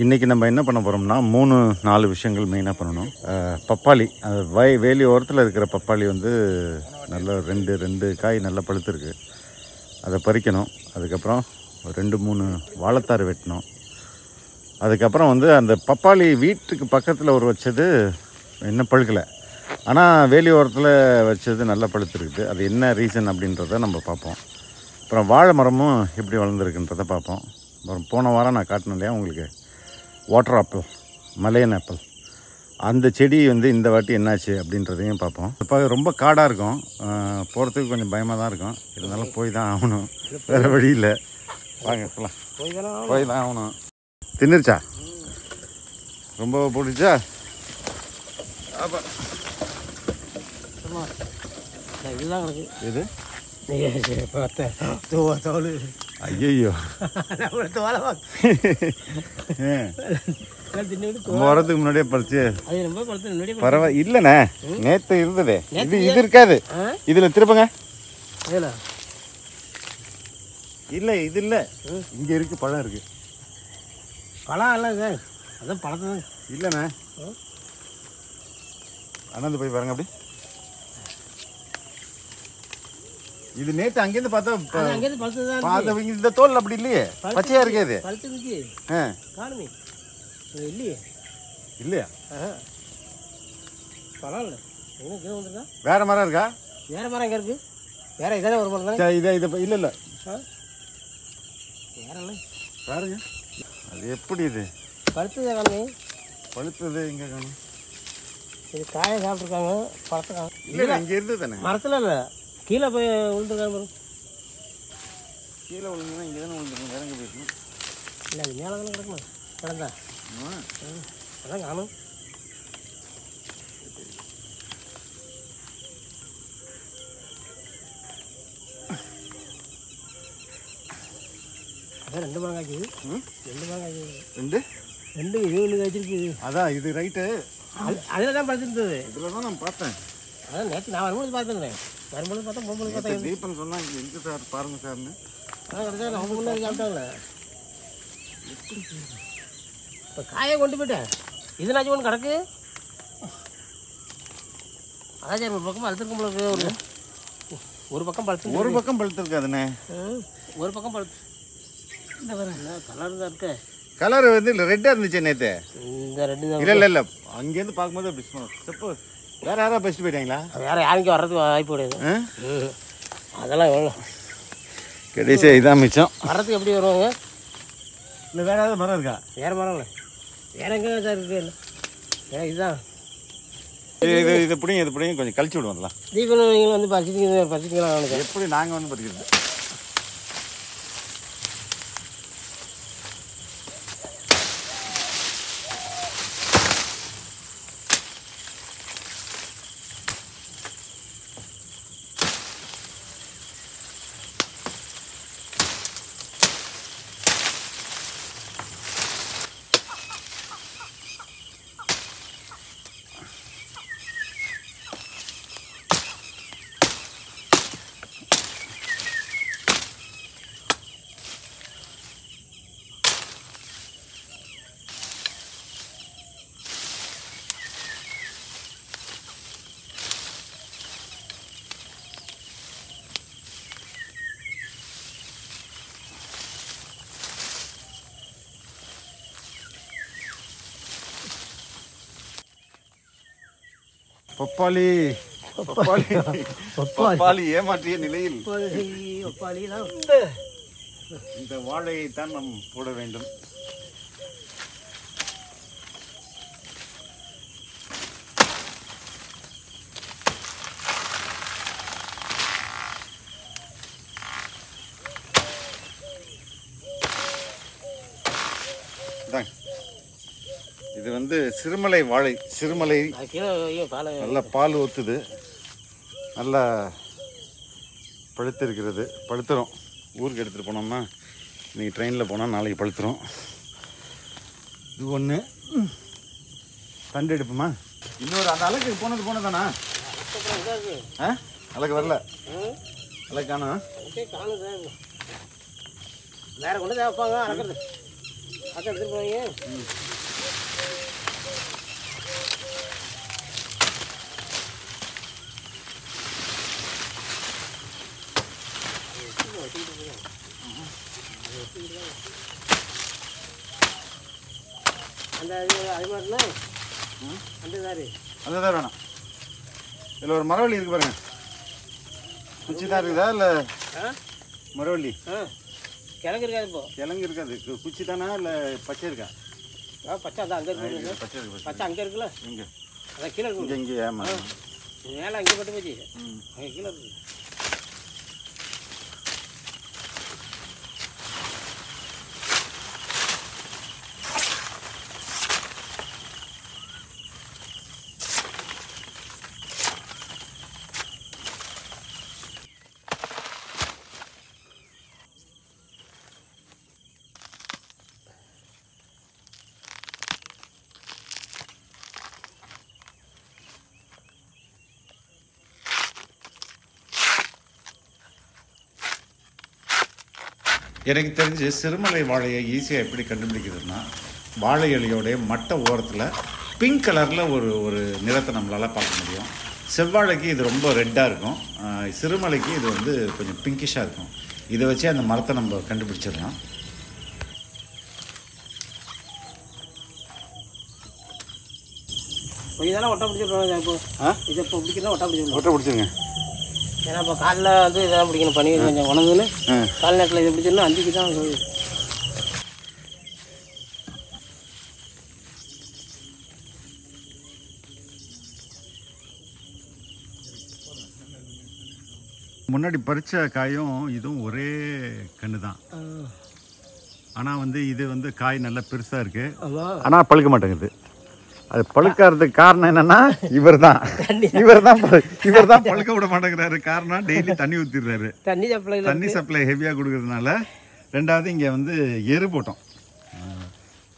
இன்றைக்கி நம்ம என்ன பண்ண போகிறோம்னா 3-4 விஷயங்கள் மெயினாக பண்ணணும். பப்பாளி, அது வேலி ஓரத்தில் இருக்கிற பப்பாளி வந்து நல்ல ரெண்டு காய் நல்லா பழுத்துருக்கு, அதை பறிக்கணும். அதுக்கப்புறம் 2-3 வாழைத்தார் வெட்டணும். அதுக்கப்புறம் வந்து அந்த பப்பாளி வீட்டுக்கு பக்கத்தில் ஒரு வச்சது இன்னும் பழுக்கலை, ஆனால் வேலி ஓரத்தில் வச்சது நல்லா பழுத்துருக்குது. அது என்ன ரீசன் அப்படின்றத நம்ம பார்ப்போம். அப்புறம் வாழை மரமும் எப்படி வளர்ந்துருக்குன்றதை பார்ப்போம். அப்புறம் போன வாரம் நான் காட்டினேன் இல்லையா உங்களுக்கு, வாட்டர் ஆப்பிள், மலையன் ஆப்பிள், அந்த செடி வந்து இந்த வாட்டி என்னாச்சு அப்படின்றதையும் பார்ப்போம். இப்போ ரொம்ப காடாக இருக்கும், போகிறதுக்கு கொஞ்சம் பயமாக தான் இருக்கும். இருந்தாலும் போய் தான் ஆகணும், வேறு வழி இல்லை. வாங்க போகலாம், போய் தான் ஆகணும். தின்னுருச்சா? ரொம்ப பிடிச்சா? இது ஐயோ வரதுக்கு முன்னாடியே பறிச்சு பரவாயில்ல. இல்லைண்ணே, நேற்று இருந்ததே, இது இருக்காது. இதில் திருப்பங்க. இல்லை இது இல்லை, இங்கே இருக்கு, பழம் இருக்கு. பழம் இல்லைங்க, அதான் பழத்தை தான். இல்லைண்ணே, அண்ணாந்து போய் பாருங்க. அப்படி இது நேற்று அங்கேருந்து பார்த்தா இந்த தோல் அப்படி இல்லையே, பச்சையா இருக்கே. இல்லையே இல்லையா? பரவாயில்ல, வேற மரம் இருக்கா? வேற மரம் எங்க இருக்கு? வேற இதானே ஒரு மரம் தான். இது இல்லை இல்லை, வேற இல்லை பாருங்க. அது எப்படி இது பழுத்தது காமி? பழுத்தது இங்கே காணும். இது காயை சாப்பிட்ருக்காங்க, பழத்துக்காங்க. இல்லை இங்கே இருந்து தானே, மரத்தில் இல்லை, கீழே போய் விழுந்துருக்காங்க. கீழே விழுந்துன்னா இங்கே தானே விழுந்துருக்கும், வேற எங்கே போயிருக்கணும். இல்லை அது மேலே தானே கிடக்குமா? கிடந்தா அதான் காணும். அதான் 2 மரம் காய்க்குது. 2 மரம் காய்க்குது. 2 இது ஒன்று காய்ச்சிருக்கு. அதான் இது ரைட்டு, அதில் தான் படுத்துருந்தது. இதில் தான் நான் பார்த்தேன். அதான் நேற்று நான் வரும்போது பார்த்துருந்தேன். வரும்போது பார்த்தா 3 மணி பார்த்தா தீபன் சொன்னா இங்கே இருக்கு சார், பாருங்க சார்னு. அதான் கிடைச்சா அவங்க முன்னாடி சாப்பிட்டாங்களே. இப்போ காயை கொண்டு போயிட்டேன். இதுனாச்சும் ஒன்று கிடக்கு. அதான் சார் ஒரு பக்கம் பழுத்துருக்கும் போல. ஒரு பக்கம் பழுத்து, ஒரு பக்கம் பழுத்துருக்காதுண்ணே. ஒரு பக்கம் பழுத்து. இந்த கலர் தான் இருக்கு. கலர் வந்து இல்லை, ரெட்டாக இருந்துச்சு நேற்று. இந்த ரெட்டு தான். இல்லை இல்லை, அங்கேருந்து பார்க்கும்போது அப்படி சப்போஸ் வேறு யாராவது பறிச்சுட்டு போயிட்டாங்களா? வேறு யாருக்கும் வர்றதுக்கு வாய்ப்பு கிடையாது. அதெல்லாம் எவ்வளோ கடைசியாக இதான் மிச்சம். வர்றதுக்கு எப்படி வருவாங்க? இல்லை வேறு ஏதாவது மரம் இருக்கா? வேறு மரம் இல்லை, வேறு எங்கே சார் இருக்கு? இல்லை இதுதான். இது பிடிங்க கொஞ்சம் கழிச்சு விடுவோம்லாம். தீபம் நீங்கள் வந்து பறிச்சிக்கலாம். எப்படி நாங்கள் வந்து பறிக்கிறது? பப்பாளி ஏமாற்றிய நிலையில் இந்த வாழையை தான் நாம் போட வேண்டும். இது வந்து சிறுமலை வாழை. சிறுமலை நல்லா பால் ஊற்றுது, நல்லா பழுத்து இருக்கிறது. பழுத்துரும். ஊருக்கு எடுத்துகிட்டு போனோம்னா இன்றைக்கி ட்ரெயினில் போனால் நாளைக்கு பழுத்துரும். இது ஒன்று தண்டு எடுப்புமா. இன்னொரு அந்த அலகு போனதானா? அலகு வரல. அலகு காணும். வேற கொண்டு தான் வைப்பாங்க. அறக்கிறது எடுத்துட்டு போவீங்க. அந்த அது மாதிரினா அந்த தான் வேணாம். இதில் ஒரு மரவள்ளி இருக்கு பாருங்க. குச்சி தான் இருக்குதா இல்லை மரவள்ளி? கிழங்கு இருக்காது. இப்போ கிழங்கு இருக்காது. குச்சி தானா இல்லை பச்சை இருக்கா? பச்சை அதான் அங்கே இருக்கு. பச்சை இருக்கு. பச்சை அங்கே இருக்குல்ல. இங்கே அதான் கீழே இருக்கு. இங்கே ஆமாம். மேலே அங்கே பட்டு போச்சு. அங்கே கீழே இருக்கு. எனக்கு தெரிஞ்சு சிறுமலை வாழையை ஈஸியாக எப்படி கண்டுபிடிக்கிறதுனா, வாழை இலையோடைய மட்டை ஓரத்தில் பிங்க் கலரில் ஒரு நிறத்தை நம்மளால் பார்க்க முடியும். செவ்வாழைக்கு இது ரொம்ப ரெட்டாக இருக்கும், சிறுமலைக்கு இது வந்து கொஞ்சம் பிங்கிஷாக இருக்கும். இதை வச்சு அந்த மரத்தை நம்ம கண்டுபிடிச்சிடலாம். இதெல்லாம் ஒட்டை பிடிச்சிருக்கோம். இப்போ இதை இப்போ பிடிக்கிறதா ஒட்டை பிடிச்சிருக்கோம். ஒட்டை பிடிச்சிருங்க. ஏன்னா இப்போ காலில் வந்து இதெல்லாம் பிடிக்கணும். பனி கொஞ்சம் உணவுன்னு கால் நேரத்தில் இதை பிடிச்சிருந்தா அஞ்சுக்கு தான். முன்னாடி பறித்த காயும் இதுவும் ஒரே கன்று தான். ஆனால் வந்து இது வந்து காய் நல்லா பெருசாக இருக்குது, ஆனால் பழுக்க மாட்டேங்குது. அது பழுக்கிறதுக்கு காரணம் என்னன்னா இவர் தான் பழுக்க விட மாட்டேங்கிறாரு. காரணம் டெய்லி தண்ணி ஊற்றிடுறாரு. தண்ணி சப்ளை ஹெவியாக கொடுக்கறதுனால. ரெண்டாவது இங்கே வந்து எரு போட்டோம்.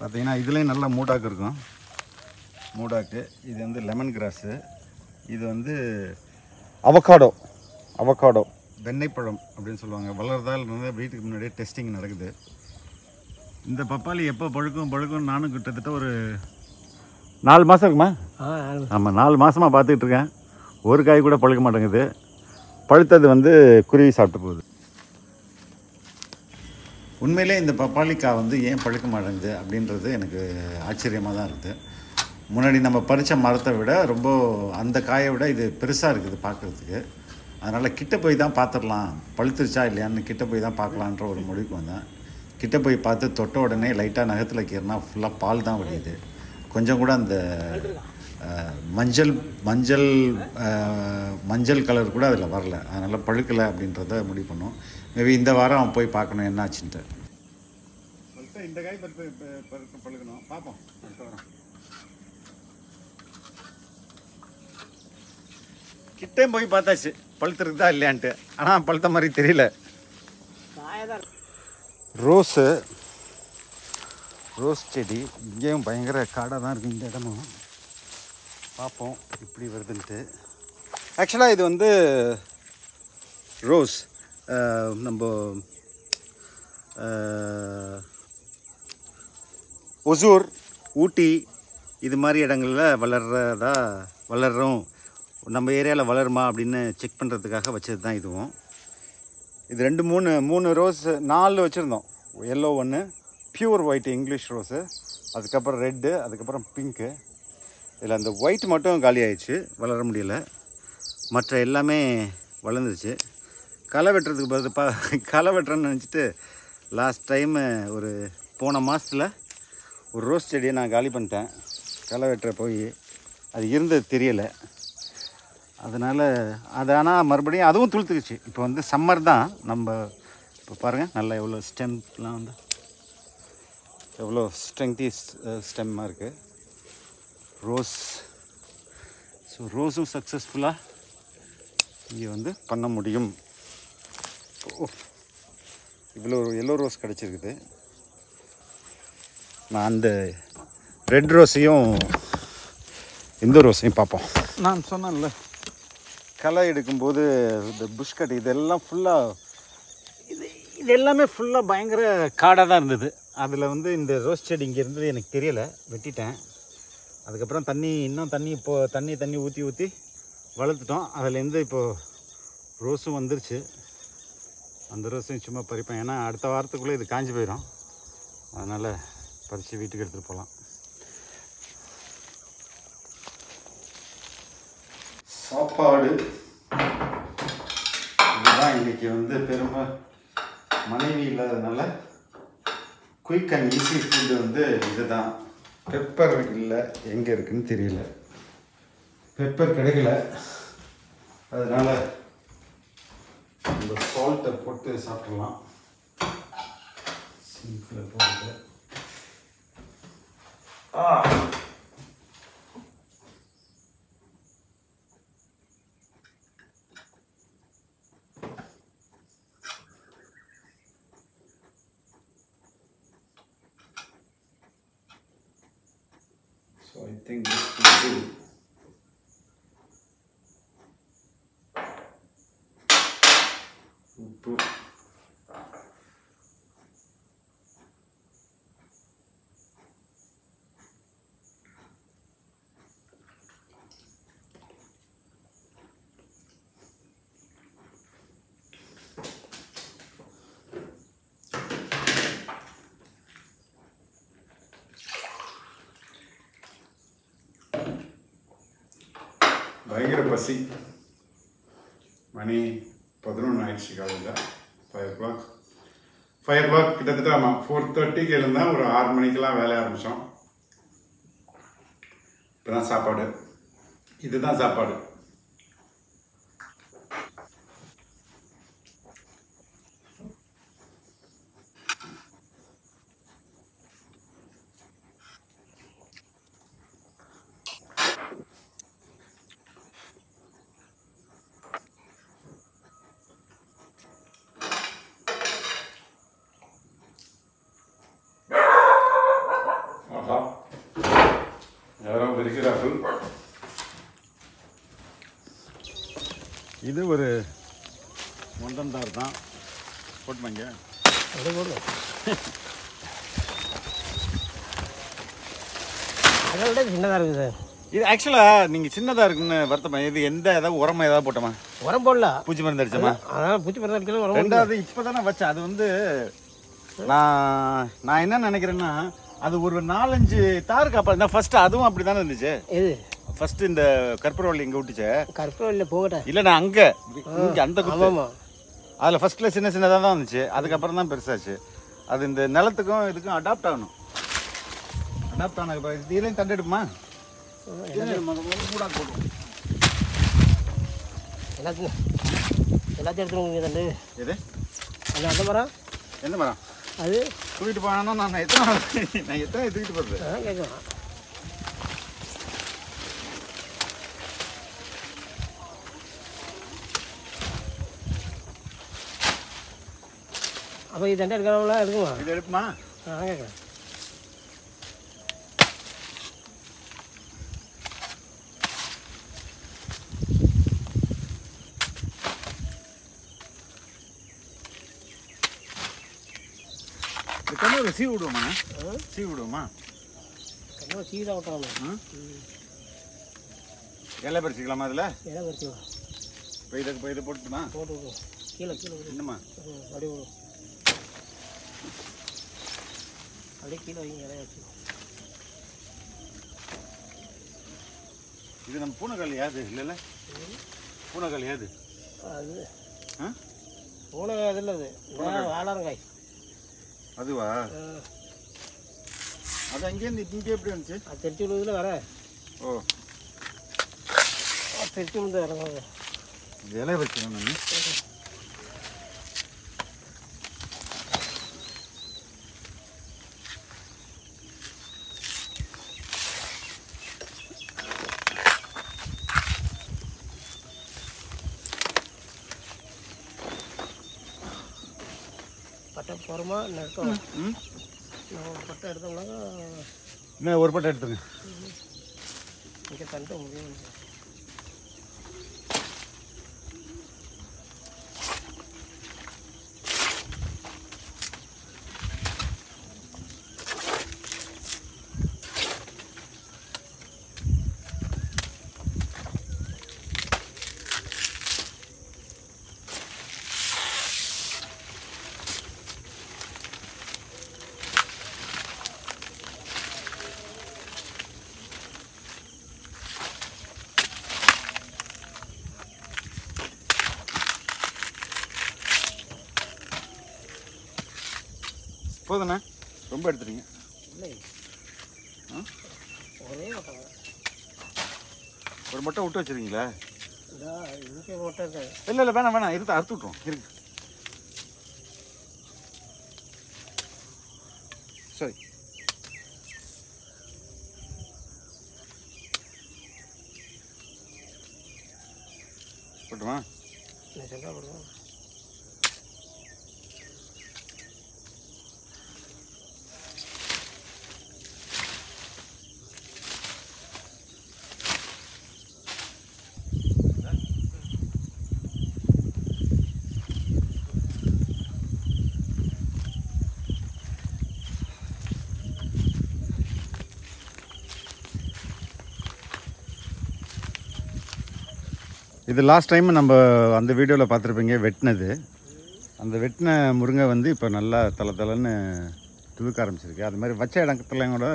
பார்த்தீங்கன்னா இதுலேயும் நல்லா மூடாக்கு இருக்கும். மூடாக்கு இது வந்து லெமன் கிராஸு. இது வந்து அவகாடோ வெண்ணெய்ப்பழம் அப்படின்னு சொல்லுவாங்க. வளர்றதால் வீட்டுக்கு முன்னாடியே டெஸ்டிங் நடக்குது. இந்த பப்பாளி எப்போ பழுக்கும் நானும் கிட்டத்தட்ட ஒரு 4 மாதம் இருக்குமா? ஆமாம், 4 மாதமாக பார்த்துக்கிட்டு இருக்கேன். ஒரு காய் கூட பழுக்க மாட்டேங்குது. பழுத்தது வந்து குருவி சாப்பிட்டு போகுது. உண்மையிலே இந்த பப்பாளிக்காய் வந்து ஏன் பழுக்க மாட்டேங்குது அப்படின்றது எனக்கு ஆச்சரியமாக தான் இருக்குது. முன்னாடி நம்ம பறித்த மரத்தை விட ரொம்ப அந்த காயை விட இது பெருசாக இருக்குது பார்க்குறதுக்கு. அதனால் கிட்ட போய் தான் பார்த்துடலாம், பழுத்துருச்சா இல்லையான்னு கிட்ட போய் தான் பார்க்கலான்ற ஒரு முடிவுக்கு வந்தேன். கிட்ட போய் பார்த்து தொட்ட உடனே லைட்டாக நகத்தில் கீறினா ஃபுல்லாக பால் தான் வடியுது. கொஞ்சம் கூட அந்த மஞ்சள் கலர் கூட அதில் வரல. அதனால் பழுக்கலை அப்படின்றத முடிவு பண்ணோம். மேபி இந்த வாரம் போய் பார்க்கணும் என்ன ஆச்சுன்ட்டு. இந்த காய் பழுக்கணும், பார்ப்போம். கிட்டே போய் பார்த்தாச்சு பழுத்துருக்குதா இல்லையான்ட்டு. ஆனால் பழுத்த மாதிரி தெரியல. ரோஸ் செடி இங்கேயும் பயங்கர காடாக தான் இருக்குது. இந்த இடமும் பார்ப்போம் இப்படி வருதுன்ட்டு. ஆக்சுவலாக இது வந்து ரோஸ் நம்ம ஒசூர், ஊட்டி இது மாதிரி இடங்களில் வளர்கிறோம். நம்ம ஏரியாவில் வளருமா அப்படின்னு செக் பண்ணுறதுக்காக வச்சது தான் இதுவும். இது 3 ரோஸ் 4 வச்சுருந்தோம். எல்லோ ஒன்று, பியூர் ஒயிட் இங்கிலீஷ் ரோஸு, அதுக்கப்புறம் ரெட்டு, அதுக்கப்புறம் பிங்க்கு. இதில் அந்த ஒயிட் மட்டும் காலி ஆயிடுச்சு, வளர முடியல. மற்ற எல்லாமே வளர்ந்துருச்சு. களை வெட்டுறதுக்கு பதில் களை வெட்டுறேன்னு நினச்சிட்டு லாஸ்ட் டைமு ஒரு போன மாதத்தில் ஒரு ரோஸ் செடியை நான் காலி பண்ணிட்டேன். களை வெட்டுற போய் அது இருந்தது தெரியலை. அதனால் அது ஆனால் மறுபடியும் அதுவும் துளுத்துக்குச்சு. இப்போ வந்து சம்மர் தான். நம்ம இப்போ பாருங்கள் நல்லா எவ்வளோ ஸ்டெம்லாம் வந்து எவ்வளோ ஸ்ட்ரெங்தி ஸ்டெம்மாக இருக்குது. ரோஸ். ஸோ ரோஸும் சக்ஸஸ்ஃபுல்லாக இங்கே வந்து பண்ண முடியும். இவ்வளோ எல்லோ ரோஸ் கிடச்சிருக்குது. நான் அந்த ரெட் ரோஸையும் இந்த ரோஸையும் பார்ப்போம். நான் சொன்னேன்ல, களை எடுக்கும்போது இந்த புஷ்கட் இதெல்லாம் ஃபுல்லாக இது எல்லாமே ஃபுல்லாக பயங்கர காடாக தான் இருந்தது. அதில் வந்து இந்த ரோஸ் செடி இங்கே இருந்தது எனக்கு தெரியலை, வெட்டிட்டேன். அதுக்கப்புறம் தண்ணி ஊற்றி வளர்த்துட்டோம். அதுலேருந்து இப்போது ரோஸும் வந்துருச்சு. அந்த ரோஸையும் சும்மா பறிப்பேன், ஏன்னா அடுத்த வாரத்துக்குள்ளே இது காஞ்சி போயிடும். அதனால் பறித்து வீட்டுக்கு எடுத்துகிட்டு போகலாம். சாப்பாடு இதுதான் இன்றைக்கி வந்து மனைவி இல்லாததுனால குயிக் அண்ட் ஈஸி ஃபுட்டு வந்து இதுதான். பெப்பர் இல்லை, எங்கே இருக்குதுன்னு தெரியல. பெப்பர் கிடைக்கல, அதனால் இந்த சால்ட்டை போட்டு சாப்பிட்றலாம். சிம்பிள் போட்டு So I think this will do. உப்பு, பயங்கர பசி. மணி 11 ஆயிடுச்சு. காலையில் 5 o'clock கிட்டத்தட்ட. ஆமாம், 4:30க்கு எழுந்தால் ஒரு 6 மணிக்கெலாம் வேலைய ஆரம்பித்தோம். இப்போ தான் சாப்பாடு. இதுதான் சாப்பாடு. இது ஒரு மொந்தந்தார் தான் போட்டுமாங்க. அதை போடுவோம். அதை விட சின்னதாக இருக்குது சார் இது. ஆக்சுவலாக நீங்கள் சின்னதாக இருக்குன்னு வருத்தமா? இது ஏதாவது உரமா ஏதாவது போட்டோமா? உரம் போடல, பூச்சி மருந்து அடிச்சோமா? அதான் பூச்சி மருந்து அடிக்கல. உரம் ரெண்டாவது இப்போ தானே வச்சேன். அது வந்து நான் என்ன நினைக்கிறேன்னா, அது ஒரு 4-5 தார் காப்பாடு தான். ஃபர்ஸ்ட் அதுவும் அப்படி தானே இருந்துச்சு. எது ஃபர்ஸ்ட் இந்த கற்பூரவள்ளி இங்கே விட்டுச்சு. கற்பூரவள்ளியில் போகட்டேன். இல்லை, நான் அங்கே அந்த ஆமாம், அதில் ஃபர்ஸ்ட்டில் சின்னதாக தான் வந்துச்சு. அதுக்கப்புறம் தான் பெருசாச்சு. அது இந்த நிலத்துக்கும் இதுக்கும் அடாப்ட் ஆகணும். அடாப்ட் ஆன இதுலேயும் தண்டு எடுப்புமா? மூடாக போடும். எல்லாத்தையும் எடுத்துருவோங்க தண்டு. எது அந்த மரம்? எந்த மரம்? அது தூக்கிட்டு போனா நான் எத்தனை தூக்கிட்டு போகிறது கேட்கலாம். அப்போ இது தண்டை எடுக்கிறவங்களா எடுக்குமா? இது எடுப்புமா? கேட்குறேன். கண்ணூர் சீ விடுவோமா? சீ விடுவோமா? கண்ணூர் சீ தான் விட்டுறாங்க. இலை பறிச்சிக்கலாமா? அதில் இலை பறிச்சிக்கலாம். இப்போ இதை போட்டுமா? போட்டு விடுவோம். கீழே என்னம்மா? அப்படியே விடுவோம். அப்படியே கீழே வைங்க, இலையை வச்சுக்கோ. இது நம்ம பூனைக்கால் யாது இல்லைல்ல? பூனைக்கால் யாது அது? பூனைக்காய் அதில் அது வாழறங்காய். அதுவா? அது அங்கேருந்து இங்கே எப்படி வந்துச்சு? அது திருச்சி விழுதுல வர. ஓ, திருச்சி விழுந்து இறங்க. இலையை வச்சுக்கணும் நான். வருமா நெருக்கம் நம்ம ஒரு பட்டை எடுத்தோம்னாக்கா இன்னும் ஒரு பட்டை எடுத்துங்க. இங்கே தண்டு முடியும். போதுண்ணா, ரொம்ப எடுத்துட்டீங்க. இல்லை ஒரே மட்டை ஒரு மட்டை விட்டு வச்சுருக்கீங்களா? இங்கே மட்டை இருக்காது. இல்லை இல்லை வேணாம் வேணாம், இருந்து அறுத்து விட்ருவோம். இருக்கு சரி. போட்டுமா? செங்கா போடுவோம். இது லாஸ்ட் டைம் நம்ம அந்த வீடியோவில் பார்த்துருப்பீங்க வெட்டினது. அந்த வெட்டின முருங்கை வந்து இப்போ நல்லா தளன்னு துளுக்க ஆரம்பிச்சிருக்கு. அது மாதிரி வச்ச இடத்துலையும் கூட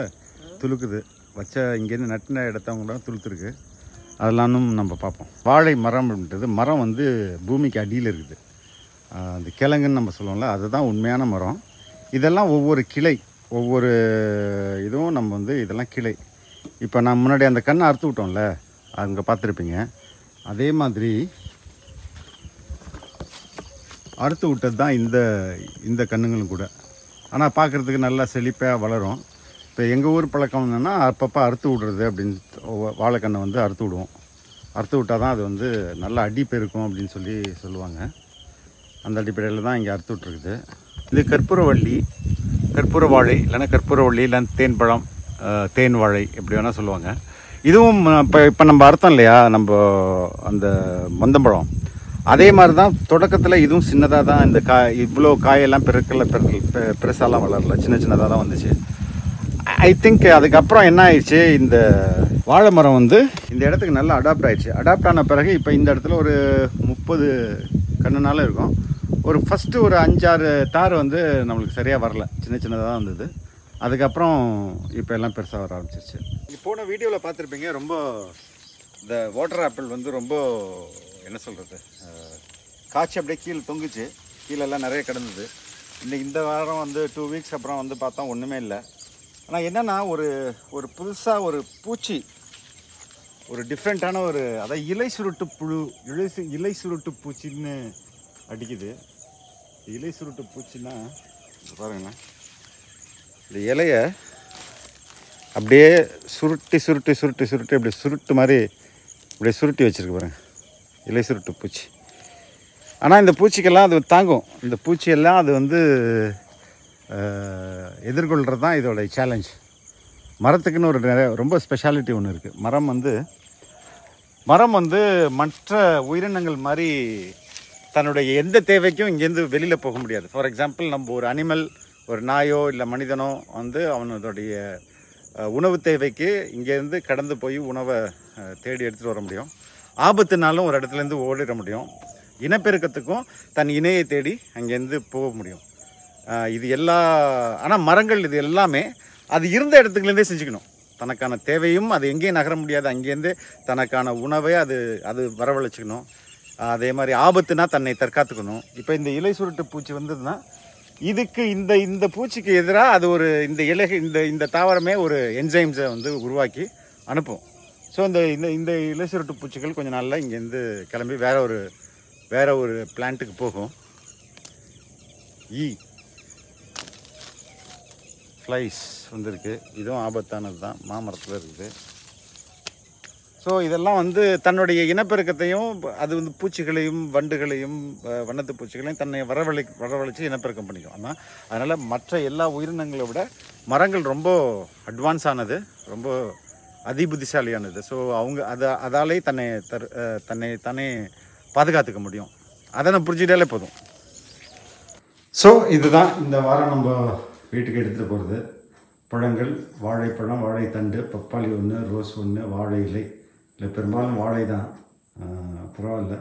துளுக்குது. வச்ச இங்கேருந்து நட்டின இடத்தவங்க கூட துளுத்துருக்கு. அதெல்லாம் நம்ம பார்ப்போம். வாழை மரம்ன்றது மரம் வந்து பூமிக்கு அடியில் இருக்குது. அந்த கிழங்குன்னு நம்ம சொல்லுவோம்ல, அதுதான் உண்மையான மரம். இதெல்லாம் ஒவ்வொரு கிளை, ஒவ்வொரு இதுவும் நம்ம வந்து இதெல்லாம் கிளை. இப்போ நான் முன்னாடி அந்த கண்ணை அறுத்து விட்டோம்ல, அங்கே பார்த்துருப்பீங்க. அதே மாதிரி அறுத்து விட்டது தான் இந்த கண்ணுங்களும் கூட. ஆனால் பார்க்குறதுக்கு நல்லா செழிப்பாக வளரும். இப்போ எங்கள் ஊர் பழக்கம் என்னென்னா அப்பப்போ அறுத்து விட்றது அப்படின்னு வாழைக்கண்ணை வந்து அறுத்து விடுவோம். அறுத்து விட்டால் தான் அது வந்து நல்லா அடி பெருக்கும் அப்படின்னு சொல்லுவாங்க. அந்த அடிப்படையில் தான் இங்கே அறுத்து விட்ருக்குது. இது கற்பூரவள்ளி, கற்பூர வாழை, இல்லைன்னா கற்பூரவள்ளி, இல்லைன்னா தேன் பழம், தேன் வாழை, எப்படி வேணால் சொல்லுவாங்க. இதுவும் இப்போ நம்ம அர்த்தம் இல்லையா, நம்ம அந்த மந்தம்பழம் அதே மாதிரி தான். தொடக்கத்தில் இதுவும் சின்னதாக தான் இந்த இவ்வளோ காயெல்லாம் பெருசாலாம் வளரல, சின்னதாக தான் வந்துச்சு. ஐ திங்க் அதுக்கப்புறம் என்ன ஆயிடுச்சு, இந்த வாழை மரம் வந்து இந்த இடத்துக்கு நல்லா அடாப்ட் ஆயிடுச்சு. அடாப்ட் ஆன பிறகு இப்போ இந்த இடத்துல ஒரு 30 கண்ணுனாலும் இருக்கும். ஒரு ஃபஸ்ட்டு ஒரு 5-6 தார் வந்து நம்மளுக்கு சரியாக வரல, சின்னதாக தான் வந்தது. அதுக்கப்புறம் இப்போ எல்லாம் பெருசாக வர ஆரம்பிச்சிருச்சு. போன வீடியோவில் பார்த்துருப்பீங்க, ரொம்ப இந்த வாட்டர் ஆப்பிள் வந்து ரொம்ப என்ன சொல்கிறது, காய்ச்சி அப்படியே கீழே தொங்குச்சு. கீழெல்லாம் நிறைய கிடந்தது. இந்த வாரம் வந்து 2 வீக்ஸ் அப்புறம் வந்து பார்த்தா ஒன்றுமே இல்லை. ஆனால் என்னென்னா ஒரு புதுசாக ஒரு பூச்சி, ஒரு டிஃப்ரெண்ட்டான அதாவது இலை சுருட்டு புழு, இலை சுருட்டு பூச்சின்னு அடிக்குது. இலை சுருட்டு பூச்சின்னா பாருங்களேன், இந்த இலையை அப்படியே சுருட்டி இப்படி சுருட்டு மாதிரி அப்படியே சுருட்டி வச்சுருக்கு பாருங்க, இலை சுருட்டு பூச்சி. ஆனால் இந்த பூச்சிக்கெல்லாம் அது தாங்கும். இந்த பூச்சியெல்லாம் அது வந்து எதிர்கொள்கிறது தான் இதோட சேலஞ்ச். மரத்துக்குன்னு ரொம்ப ஸ்பெஷாலிட்டி ஒன்று இருக்குது. மரம் வந்து மற்ற உயிரினங்கள் மாதிரி தன்னுடைய எந்த தேவைக்கும் இங்கேருந்து வெளியில் போக முடியாது. ஃபார் எக்ஸாம்பிள், நம்ம ஒரு அனிமல், ஒரு நாயோ இல்லை மனிதனோ வந்து அவனுடைய உணவு தேவைக்கு இங்கேருந்து கடந்து போய் உணவை தேடி எடுத்துகிட்டு வர முடியும். ஆபத்துனாலும் ஒரு இடத்துலேருந்து ஓடிட முடியும். இனப்பெருக்கத்துக்கும் தன் இணையை தேடி அங்கேருந்து போக முடியும். இது ஆனால் மரங்கள் இது எல்லாமே அது இருந்த இடத்துக்குலேருந்தே செஞ்சுக்கணும். தனக்கான தேவையும் அது எங்கேயும் நகர முடியாது, அங்கேருந்து தனக்கான உணவை அது வரவழைச்சிக்கணும். அதே மாதிரி ஆபத்துனா தன்னை தற்காத்துக்கணும். இப்போ இந்த இலை சுருட்டு பூச்சி வந்ததுன்னா இதுக்கு இந்த பூச்சிக்கு எதிராக அது இந்த தாவரமே ஒரு என்சைம்ஸை வந்து உருவாக்கி அனுப்பும். ஸோ இந்த இலை சுருட்டு பூச்சிகள் கொஞ்சம் நாளில் இங்கேருந்து கிளம்பி வேற ஒரு பிளான்ட்டுக்கு போகும். ஃப்ளைஸ் வந்துருக்கு. இதுவும் ஆபத்தானது தான், மாமரத்தில் இருக்குது. ஸோ இதெல்லாம் வந்து தன்னுடைய இனப்பெருக்கத்தையும் அது வந்து பூச்சிகளையும் வண்டுகளையும் வண்ணத்து பூச்சிகளையும் தன்னை வரவழைச்சு இனப்பெருக்கம் பண்ணிக்கும். ஆனால் அதனால் மற்ற எல்லா உயிரினங்களை விட மரங்கள் ரொம்ப அட்வான்ஸ் ஆனது, ரொம்ப அதிபுத்திசாலியானது. ஸோ அவங்க அதாலே தன்னை பாதுகாத்துக்க முடியும். அதை நான் புரிஞ்சுக்கிட்டாலே போதும். ஸோ இதுதான் இந்த வாரம் நம்ம வீட்டுக்கு எடுத்துகிட்டு போகிறது. பழங்கள், வாழைப்பழம், வாழைத்தண்டு, பப்பாளி ஒன்று, ரோஸ் ஒன்று, வாழை இலை. இல்லை பெரும்பாலும் வாழை தான், பரவாயில்ல.